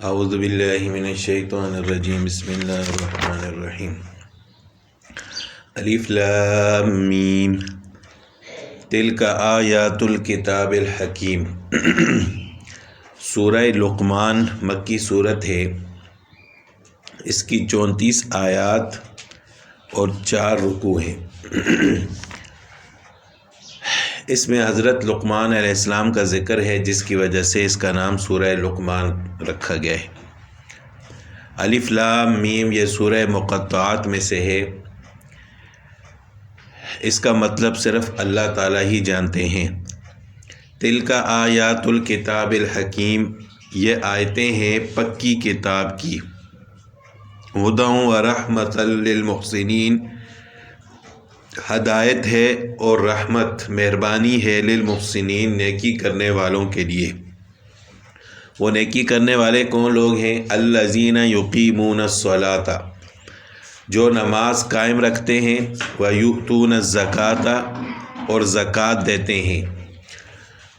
اعوذ باللہ من الشیطان الرجیم بسم اللہ الرحمن الرحیم الف لام میم تلک آیات الکتاب الحکیم۔ سورہ لقمان مکی صورت ہے، اس کی 34 آیات اور 4 رکوع ہیں۔ اس میں حضرت لقمان علیہ السلام کا ذکر ہے، جس کی وجہ سے اس کا نام سورہ لقمان رکھا گیا ہے۔ الف لام میم یہ سورہ مقطعات میں سے ہے، اس کا مطلب صرف اللہ تعالیٰ ہی جانتے ہیں۔ تلک آیات الکتاب الحکیم، یہ آیتیں ہیں پکی کتاب کی۔ ہدی و رحمۃ للمحسنین، ہدایت ہے اور رحمت مہربانی ہے للمحسنین نیکی کرنے والوں کے لیے۔ وہ نیکی کرنے والے کون لوگ ہیں؟ الذین یقیمون الصلاۃ، جو نماز قائم رکھتے ہیں، ویؤتون الزکاۃ، اور زکوٰۃ دیتے ہیں،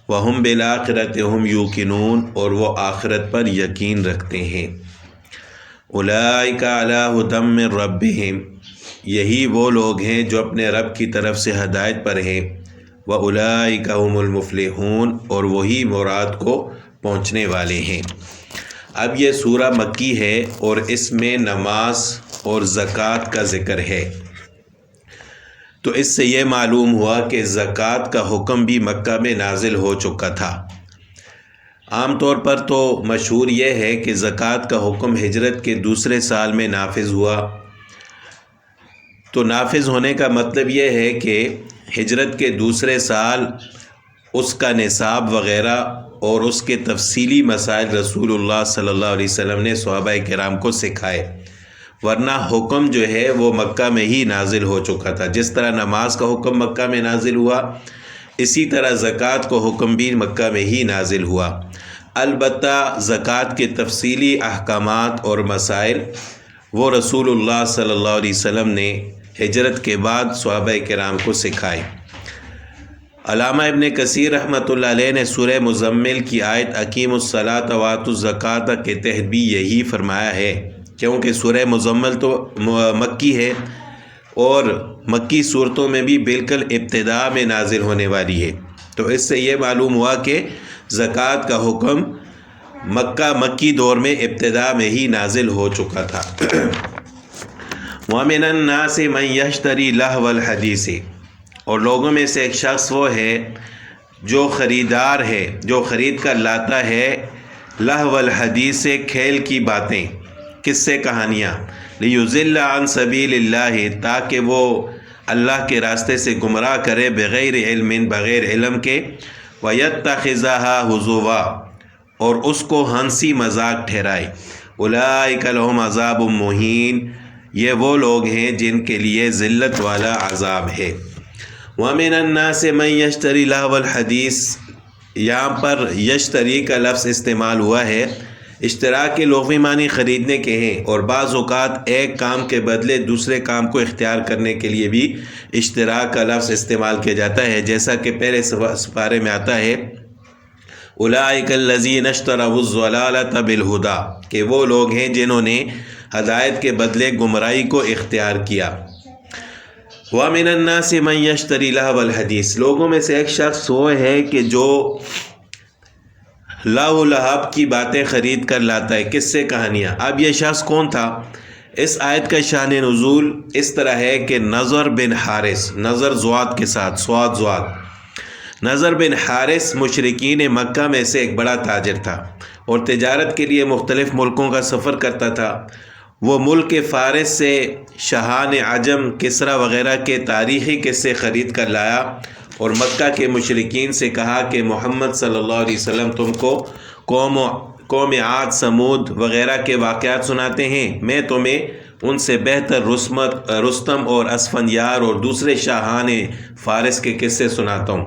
وہم بالآخرۃ ہم یوقنون، اور وہ آخرت پر یقین رکھتے ہیں۔ اولئک علی ھدی من ربہم، یہی وہ لوگ ہیں جو اپنے رب کی طرف سے ہدایت پر ہیں۔ وَأُولَئِكَ هُمُ الْمُفْلِحُونَ، اور وہی مراد کو پہنچنے والے ہیں۔ اب یہ سورہ مکی ہے اور اس میں نماز اور زکوٰۃ کا ذکر ہے، تو اس سے یہ معلوم ہوا کہ زکوٰۃ کا حکم بھی مکہ میں نازل ہو چکا تھا۔ عام طور پر تو مشہور یہ ہے کہ زکوٰۃ کا حکم ہجرت کے دوسرے سال میں نافذ ہوا۔ تو نافذ ہونے کا مطلب یہ ہے کہ ہجرت کے دوسرے سال اس کا نصاب وغیرہ اور اس کے تفصیلی مسائل رسول اللہ صلی اللہ علیہ وسلم نے صحابہ کرام کو سکھائے، ورنہ حکم جو ہے وہ مکہ میں ہی نازل ہو چکا تھا۔ جس طرح نماز کا حکم مکہ میں نازل ہوا، اسی طرح زکوٰۃ کو حکم بھی مکہ میں ہی نازل ہوا۔ البتہ زکوٰۃ کے تفصیلی احکامات اور مسائل وہ رسول اللہ صلی اللہ علیہ وسلم نے ہجرت کے بعد صحابہ کرام کو سکھائے۔ علامہ ابن کثیر رحمۃ اللہ علیہ نے سورہ مزمل کی آیت اقیموا الصلاۃ وآتوا الزکاۃ کے تحت بھی یہی فرمایا ہے، کیونکہ سورہ مزمل تو مکی ہے اور مکی صورتوں میں بھی بالکل ابتدا میں نازل ہونے والی ہے، تو اس سے یہ معلوم ہوا کہ زکوٰۃ کا حکم مکی دور میں ابتدا میں ہی نازل ہو چکا تھا۔ وَمِنَ النَّاسِ مَن يَشْتَرِي لَهْوَ الْحَدِيثِ، اور لوگوں میں سے ایک شخص وہ ہے جو خریدار ہے، جو خرید کر لاتا ہے لہو الحدیث سے، کھیل کی باتیں، قصے کہانیاں، لِيُضِلَّ عَن سَبِيلِ اللَّهِ، تاکہ وہ اللہ کے راستے سے گمراہ کرے، بغیر علم، بغیر علم کے، وَيَتَّخِذَهَا هُزُوًا، اور اس کو ہنسی مذاق ٹھہرائے۔ اولئک لہم عذاب مہین، یہ وہ لوگ ہیں جن کے لیے ذلت والا عذاب ہے۔ وَمِنَ النَّاسِ مَن يَشْتَرِي لَهْوَ الْحَدِيثِ، یہاں پر یشتری کا لفظ استعمال ہوا ہے۔ اشتراک کے لغوی معنی خریدنے کے ہیں، اور بعض اوقات ایک کام کے بدلے دوسرے کام کو اختیار کرنے کے لیے بھی اشتراک کا لفظ استعمال کیا جاتا ہے، جیسا کہ پہلے سپارے میں آتا ہے اولئک الذین اشتروا الضلالۃ بالہدی، کہ وہ لوگ ہیں جنہوں نے ہدایت کے بدلے گمراہی کو اختیار کیا۔ وَمِنَ النَّاسِ مَن يَشْتَرِي لَهْوَ الْحَدِيثِ، لوگوں میں سے ایک شخص وہ ہے کہ جو لہو لہب کی باتیں خرید کر لاتا ہے، قصے کہانیاں۔ اب یہ شخص کون تھا؟ اس آیت کا شان نزول اس طرح ہے کہ نضر بن حارث، نضر زواد کے ساتھ، سواد زواد، نضر بن حارث مشرکین مکہ میں سے ایک بڑا تاجر تھا، اور تجارت کے لیے مختلف ملکوں کا سفر کرتا تھا۔ وہ ملک فارس سے شاہان عجم، کسریٰ وغیرہ کے تاریخی قصے خرید کر لایا، اور مکہ کے مشرکین سے کہا کہ محمد صلی اللہ علیہ وسلم تم کو قوم عاد، سمود وغیرہ کے واقعات سناتے ہیں، میں تمہیں ان سے بہتر رستم اور اسفندیار اور دوسرے شاہان فارس کے قصے سناتا ہوں۔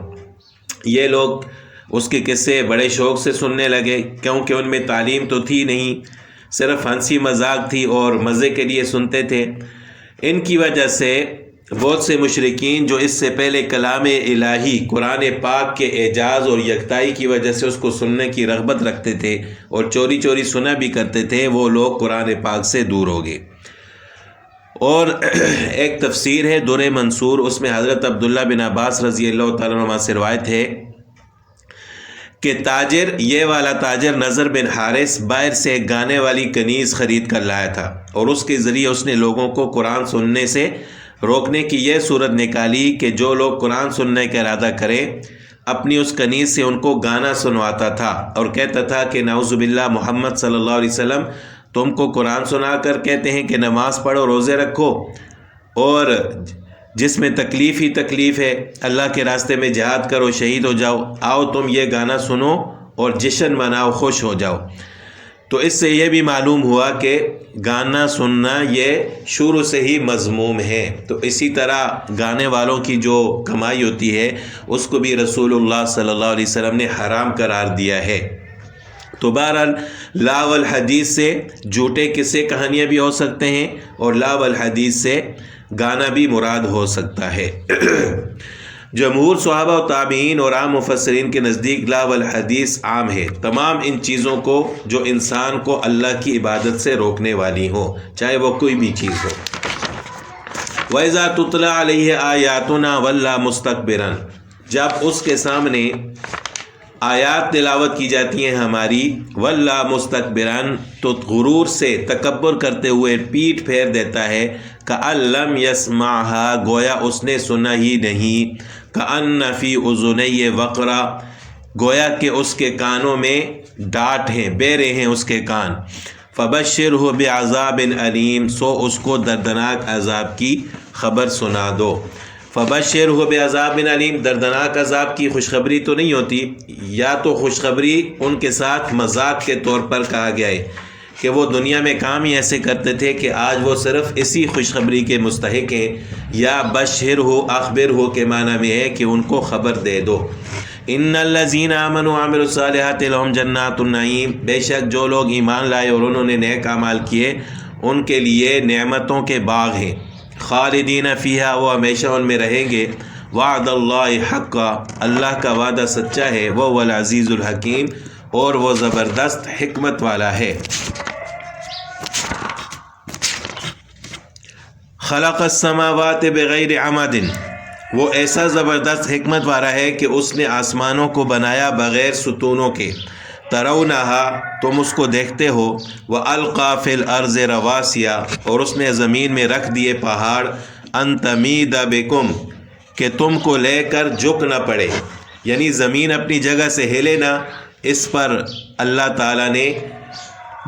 یہ لوگ اس کے قصے بڑے شوق سے سننے لگے، کیونکہ ان میں تعلیم تو تھی نہیں، صرف ہنسی مذاق تھی اور مزے کے لیے سنتے تھے۔ ان کی وجہ سے بہت سے مشرکین جو اس سے پہلے کلام الہی قرآن پاک کے اعجاز اور یکتائی کی وجہ سے اس کو سننے کی رغبت رکھتے تھے اور چوری چوری سنا بھی کرتے تھے، وہ لوگ قرآن پاک سے دور ہو گئے۔ اور ایک تفسیر ہے در منصور، اس میں حضرت عبداللہ بن عباس رضی اللہ تعالیٰ عنہ سے روایت ہے کہ یہ والا تاجر نضر بن حارث باہر سے ایک گانے والی کنیز خرید کر لایا تھا، اور اس کے ذریعے اس نے لوگوں کو قرآن سننے سے روکنے کی یہ صورت نکالی کہ جو لوگ قرآن سننے کا ارادہ کریں اپنی اس کنیز سے ان کو گانا سنواتا تھا اور کہتا تھا کہ نعوذ باللہ محمد صلی اللہ علیہ وسلم تم کو قرآن سنا کر کہتے ہیں کہ نماز پڑھو، روزے رکھو، اور جس میں تکلیف ہی تکلیف ہے، اللہ کے راستے میں جہاد کرو، شہید ہو جاؤ، آؤ تم یہ گانا سنو اور جشن مناؤ، خوش ہو جاؤ۔ تو اس سے یہ بھی معلوم ہوا کہ گانا سننا یہ شروع سے ہی مذموم ہے۔ تو اسی طرح گانے والوں کی جو کمائی ہوتی ہے اس کو بھی رسول اللہ صلی اللہ علیہ وسلم نے حرام قرار دیا ہے۔ تو بہرحال لا والحدیث سے جھوٹے قصے کہانیاں بھی ہو سکتے ہیں، اور لا والحدیث سے گانا بھی مراد ہو سکتا ہے۔ جمہور صحابہ و تابعین اور عام مفسرین کے نزدیک لا والحدیث عام ہے، تمام ان چیزوں کو جو انسان کو اللہ کی عبادت سے روکنے والی ہوں، چاہے وہ کوئی بھی چیز ہو۔ وَإِذَا تُتْلَى عَلَيْهِ آيَاتُنَا وَلَّى مُسْتَكْبِرًا، جب اس کے سامنے آیات تلاوت کی جاتی ہیں ہماری، وَلَّى مُسْتَكْبِرًا، تو غرور سے تکبر کرتے ہوئے پیٹھ پھیر دیتا ہے، كَأَن لَّمْ يَسْمَعْهَا، گویا اس نے سنا ہی نہیں، كَأَنَّ فِي أُذُنَيْهِ وَقْرًا، گویا کہ اس کے کانوں میں ڈانٹ ہیں، بیرے ہیں اس کے کان۔ فَبَشِّرْهُ بِعَذَابٍ أَلِيمٍ، سو اس کو دردناک عذاب کی خبر سنا دو۔ فَبَشِّرْهُ بِعَذَابٍ أَلِيمٍ، دردناک عذاب کی خوشخبری تو نہیں ہوتی، یا تو خوشخبری ان کے ساتھ مذاق کے طور پر کہا گیا ہے کہ وہ دنیا میں کام ہی ایسے کرتے تھے کہ آج وہ صرف اسی خوشخبری کے مستحق ہیں، یا بشر ہو اخبر ہو کے معنی میں ہے کہ ان کو خبر دے دو۔ ان الذین آمنوا وعملوا الصالحات لهم جنات النعیم، بے شک جو لوگ ایمان لائے اور انہوں نے نیک اعمال کیے ان کے لیے نعمتوں کے باغ ہیں، خالدین فیہا، وہ ہمیشہ ان میں رہیں گے۔ وعد اللہ حقا، اللہ کا وعدہ سچا ہے، وہ العزیز الحکیم، اور وہ زبردست حکمت والا ہے۔ خلق السماوات بغیر عمد، وہ ایسا زبردست حکمت والا ہے کہ اس نے آسمانوں کو بنایا بغیر ستونوں کے، ترونہا، تم اس کو دیکھتے ہو، وَأَلْقَى فِي الْأَرْضِ رَوَاسِيَ، اور اس نے زمین میں رکھ دیے پہاڑ، أَن تَمِيدَ بِكُمْ، کہ تم کو لے کر جھک نہ پڑے، یعنی زمین اپنی جگہ سے ہلے نہ، اس پر اللہ تعالیٰ نے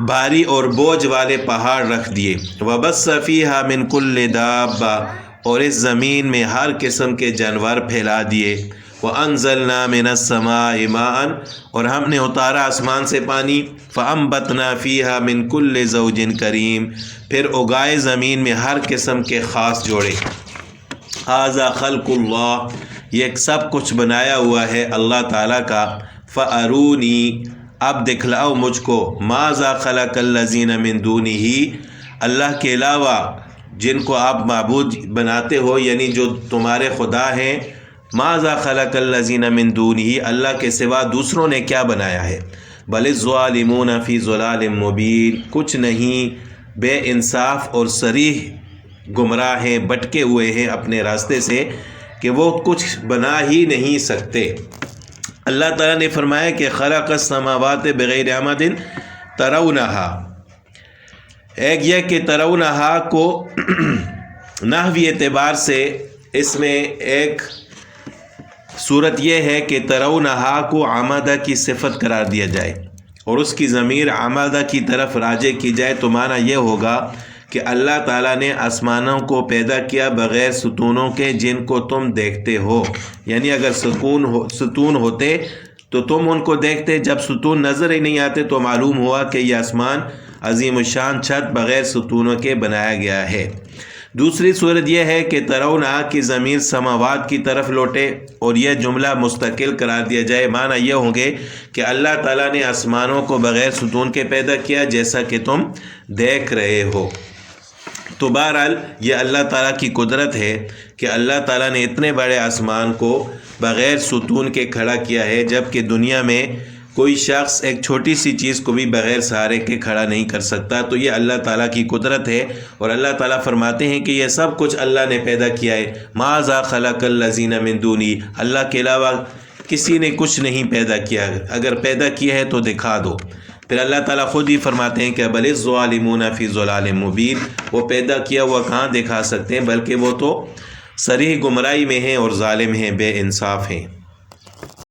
بھاری اور بوجھ والے پہاڑ رکھ دیے۔ وَبَثَّ فِيهَا مِن كُلِّ دَابَّةٍ، اور اس زمین میں ہر قسم کے جانور پھیلا دیے۔ وَأَنزَلْنَا مِنَ السَّمَاءِ مَاءً، اور ہم نے اتارا آسمان سے پانی، فَأَنبَتْنَا فِيهَا مِن كُلِّ زَوْجٍ كَرِيمٍ، پھر اگائے زمین میں ہر قسم کے خاص جوڑے۔ هَذَا خَلْقُ اللَّهِ، یہ سب کچھ بنایا ہوا ہے اللہ تعالیٰ کا۔ فَأَرُونِي، اب دکھلاؤ مجھ کو، مَاذَا خَلَقَ الَّذِينَ مِن دُونِهِ، اللہ کے علاوہ جن کو آپ معبود بناتے ہو، یعنی جو تمہارے خدا ہیں، مَاذَا خَلَقَ الَّذِينَ مِن دُونِهِ، اللہ کے سوا دوسروں نے کیا بنایا ہے۔ بَلِ الظَّالِمُونَ فِي ضَلَالٍ مُبِينٍ، کچھ نہیں، بے انصاف اور صریح گمراہ ہیں، بٹکے ہوئے ہیں اپنے راستے سے کہ وہ کچھ بنا ہی نہیں سکتے۔ اللہ تعالیٰ نے فرمایا کہ خلق السماوات بغیر عمد ترونہا، ایک یہ کہ ترونہا کو نحوی اعتبار سے اس میں ایک صورت یہ ہے کہ ترونہا کو عمدہ کی صفت قرار دیا جائے اور اس کی ضمیر عمدہ کی طرف راجع کی جائے، تو معنی یہ ہوگا کہ اللہ تعالیٰ نے آسمانوں کو پیدا کیا بغیر ستونوں کے جن کو تم دیکھتے ہو، یعنی اگر ستون ہوتے تو تم ان کو دیکھتے، جب ستون نظر ہی نہیں آتے تو معلوم ہوا کہ یہ آسمان عظیم الشان چھت بغیر ستونوں کے بنایا گیا ہے۔ دوسری صورت یہ ہے کہ ترونہا کی ضمیر سماوات کی طرف لوٹے اور یہ جملہ مستقل قرار دیا جائے، معنی یہ ہوں گے کہ اللہ تعالیٰ نے آسمانوں کو بغیر ستون کے پیدا کیا جیسا کہ تم دیکھ رہے ہو۔ تو بہرحال یہ اللہ تعالیٰ کی قدرت ہے کہ اللہ تعالیٰ نے اتنے بڑے آسمان کو بغیر ستون کے کھڑا کیا ہے، جب کہ دنیا میں کوئی شخص ایک چھوٹی سی چیز کو بھی بغیر سہارے کے کھڑا نہیں کر سکتا۔ تو یہ اللہ تعالیٰ کی قدرت ہے، اور اللہ تعالیٰ فرماتے ہیں کہ یہ سب کچھ اللہ نے پیدا کیا ہے۔ ماذا خلق الذین من دونی، اللہ کے علاوہ کسی نے کچھ نہیں پیدا کیا، اگر پیدا کیا ہے تو دکھا دو۔ پھر اللہ تعالیٰ خود ہی فرماتے ہیں کہ بل الظالمون فی ضلال مبین، وہ پیدا کیا ہوا کہاں دکھا سکتے ہیں، بلکہ وہ تو صریح گمراہی میں ہیں اور ظالم ہیں، بے انصاف ہیں۔